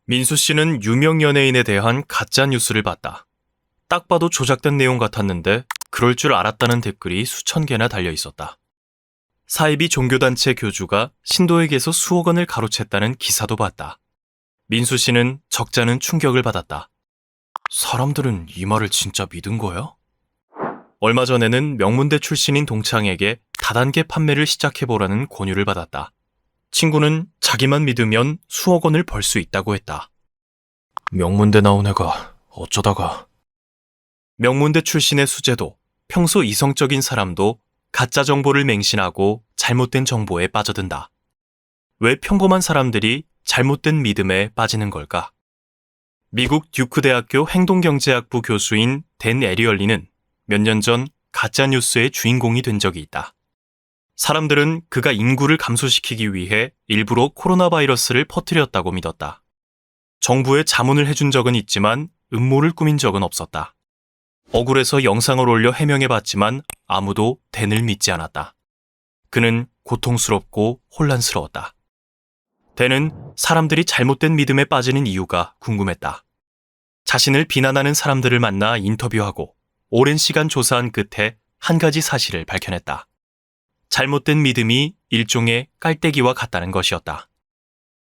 민수 씨는 유명 연예인에 대한 가짜 뉴스를 봤다. 딱 봐도 조작된 내용 같았는데 그럴 줄 알았다는 댓글이 수천 개나 달려 있었다. 사이비 종교단체 교주가 신도에게서 수억 원을 가로챘다는 기사도 봤다. 민수 씨는 적잖은 충격을 받았다. 사람들은 이 말을 진짜 믿은 거야? 얼마 전에는 명문대 출신인 동창에게 다단계 판매를 시작해보라는 권유를 받았다. 친구는 자기만 믿으면 수억 원을 벌 수 있다고 했다. 명문대 나온 애가 어쩌다가. 명문대 출신의 수재도 평소 이성적인 사람도 가짜 정보를 맹신하고 잘못된 정보에 빠져든다. 왜 평범한 사람들이 잘못된 믿음에 빠지는 걸까? 미국 듀크 대학교 행동경제학부 교수인 댄 에리얼리는 몇 년 전 가짜뉴스의 주인공이 된 적이 있다. 사람들은 그가 인구를 감소시키기 위해 일부러 코로나 바이러스를 퍼뜨렸다고 믿었다. 정부에 자문을 해준 적은 있지만 음모를 꾸민 적은 없었다. 억울해서 영상을 올려 해명해봤지만 아무도 댄을 믿지 않았다. 그는 고통스럽고 혼란스러웠다. 댄은 사람들이 잘못된 믿음에 빠지는 이유가 궁금했다. 자신을 비난하는 사람들을 만나 인터뷰하고 오랜 시간 조사한 끝에 한 가지 사실을 밝혀냈다. 잘못된 믿음이 일종의 깔때기와 같다는 것이었다.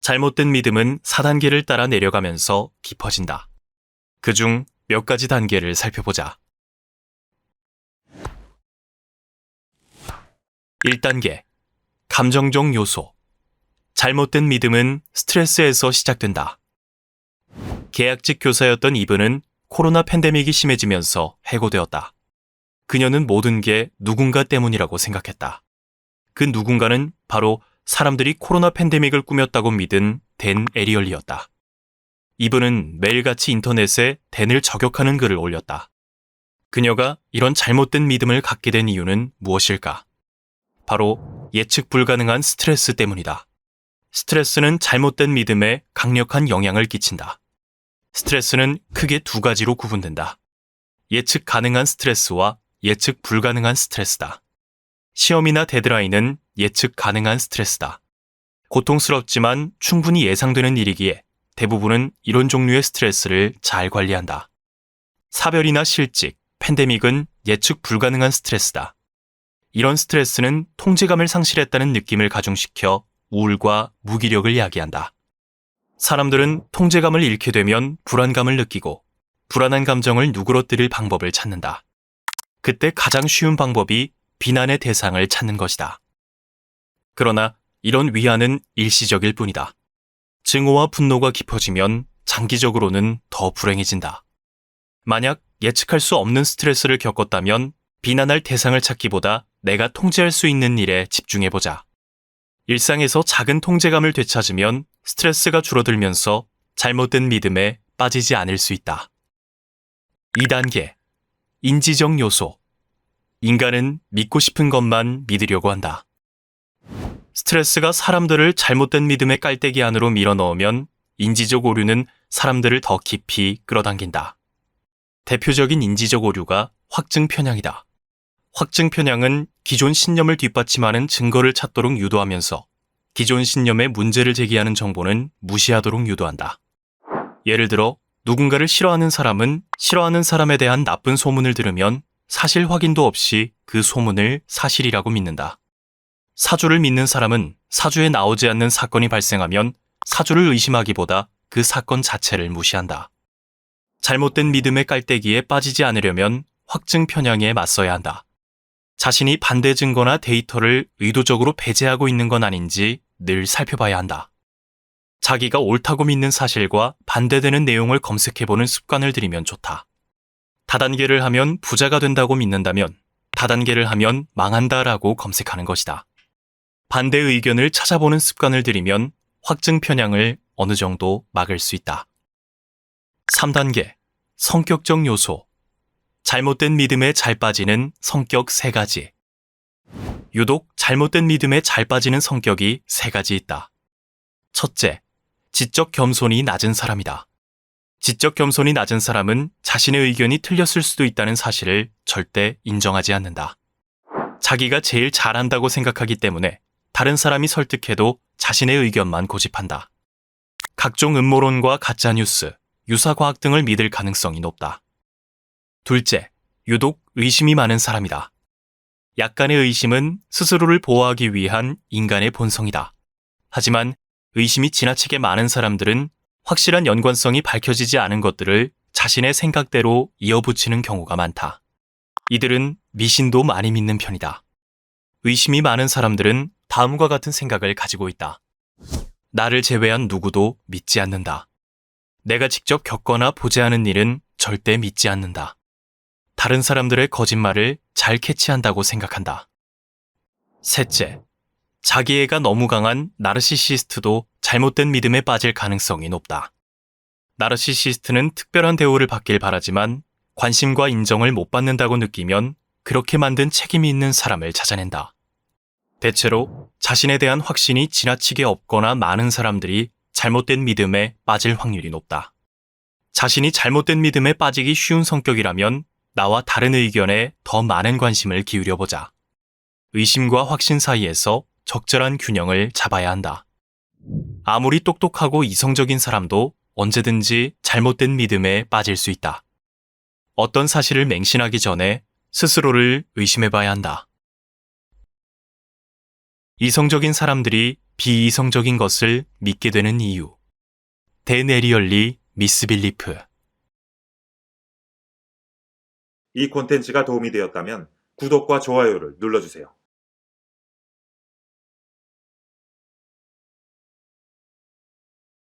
잘못된 믿음은 4단계를 따라 내려가면서 깊어진다. 그중 몇 가지 단계를 살펴보자. 1단계, 감정적 요소. 잘못된 믿음은 스트레스에서 시작된다. 계약직 교사였던 이분은 코로나 팬데믹이 심해지면서 해고되었다. 그녀는 모든 게 누군가 때문이라고 생각했다. 그 누군가는 바로 사람들이 코로나 팬데믹을 꾸몄다고 믿은 댄 에리얼리였다. 이분은 매일같이 인터넷에 댄을 저격하는 글을 올렸다. 그녀가 이런 잘못된 믿음을 갖게 된 이유는 무엇일까? 바로 예측 불가능한 스트레스 때문이다. 스트레스는 잘못된 믿음에 강력한 영향을 끼친다. 스트레스는 크게 두 가지로 구분된다. 예측 가능한 스트레스와 예측 불가능한 스트레스다. 시험이나 데드라인은 예측 가능한 스트레스다. 고통스럽지만 충분히 예상되는 일이기에 대부분은 이런 종류의 스트레스를 잘 관리한다. 사별이나 실직, 팬데믹은 예측 불가능한 스트레스다. 이런 스트레스는 통제감을 상실했다는 느낌을 가중시켜 우울과 무기력을 야기한다. 사람들은 통제감을 잃게 되면 불안감을 느끼고 불안한 감정을 누그러뜨릴 방법을 찾는다. 그때 가장 쉬운 방법이 비난의 대상을 찾는 것이다. 그러나 이런 위안은 일시적일 뿐이다. 증오와 분노가 깊어지면 장기적으로는 더 불행해진다. 만약 예측할 수 없는 스트레스를 겪었다면 비난할 대상을 찾기보다 내가 통제할 수 있는 일에 집중해보자. 일상에서 작은 통제감을 되찾으면 스트레스가 줄어들면서 잘못된 믿음에 빠지지 않을 수 있다. 2단계, 인지적 요소. 인간은 믿고 싶은 것만 믿으려고 한다. 스트레스가 사람들을 잘못된 믿음의 깔때기 안으로 밀어넣으면 인지적 오류는 사람들을 더 깊이 끌어당긴다. 대표적인 인지적 오류가 확증 편향이다. 확증 편향은 기존 신념을 뒷받침하는 증거를 찾도록 유도하면서 기존 신념에 문제를 제기하는 정보는 무시하도록 유도한다. 예를 들어 누군가를 싫어하는 사람은 싫어하는 사람에 대한 나쁜 소문을 들으면 사실 확인도 없이 그 소문을 사실이라고 믿는다. 사주를 믿는 사람은 사주에 나오지 않는 사건이 발생하면 사주를 의심하기보다 그 사건 자체를 무시한다. 잘못된 믿음의 깔때기에 빠지지 않으려면 확증 편향에 맞서야 한다. 자신이 반대 증거나 데이터를 의도적으로 배제하고 있는 건 아닌지 늘 살펴봐야 한다. 자기가 옳다고 믿는 사실과 반대되는 내용을 검색해보는 습관을 들이면 좋다. 다단계를 하면 부자가 된다고 믿는다면 다단계를 하면 망한다라고 검색하는 것이다. 반대 의견을 찾아보는 습관을 들이면 확증 편향을 어느 정도 막을 수 있다. 3단계, 성격적 요소. 잘못된 믿음에 잘 빠지는 성격 3가지. 유독 잘못된 믿음에 잘 빠지는 성격이 3가지 있다. 첫째, 지적 겸손이 낮은 사람이다. 지적 겸손이 낮은 사람은 자신의 의견이 틀렸을 수도 있다는 사실을 절대 인정하지 않는다. 자기가 제일 잘한다고 생각하기 때문에 다른 사람이 설득해도 자신의 의견만 고집한다. 각종 음모론과 가짜뉴스, 유사과학 등을 믿을 가능성이 높다. 둘째, 유독 의심이 많은 사람이다. 약간의 의심은 스스로를 보호하기 위한 인간의 본성이다. 하지만 의심이 지나치게 많은 사람들은 확실한 연관성이 밝혀지지 않은 것들을 자신의 생각대로 이어붙이는 경우가 많다. 이들은 미신도 많이 믿는 편이다. 의심이 많은 사람들은 다음과 같은 생각을 가지고 있다. 나를 제외한 누구도 믿지 않는다. 내가 직접 겪거나 보지 않은 일은 절대 믿지 않는다. 다른 사람들의 거짓말을 잘 캐치한다고 생각한다. 셋째, 자기애가 너무 강한 나르시시스트도 잘못된 믿음에 빠질 가능성이 높다. 나르시시스트는 특별한 대우를 받길 바라지만 관심과 인정을 못 받는다고 느끼면 그렇게 만든 책임이 있는 사람을 찾아낸다. 대체로 자신에 대한 확신이 지나치게 없거나 많은 사람들이 잘못된 믿음에 빠질 확률이 높다. 자신이 잘못된 믿음에 빠지기 쉬운 성격이라면 나와 다른 의견에 더 많은 관심을 기울여보자. 의심과 확신 사이에서 적절한 균형을 잡아야 한다. 아무리 똑똑하고 이성적인 사람도 언제든지 잘못된 믿음에 빠질 수 있다. 어떤 사실을 맹신하기 전에 스스로를 의심해봐야 한다. 이성적인 사람들이 비이성적인 것을 믿게 되는 이유. 데네리얼리 미스빌리프. 이 콘텐츠가 도움이 되었다면 구독과 좋아요를 눌러주세요.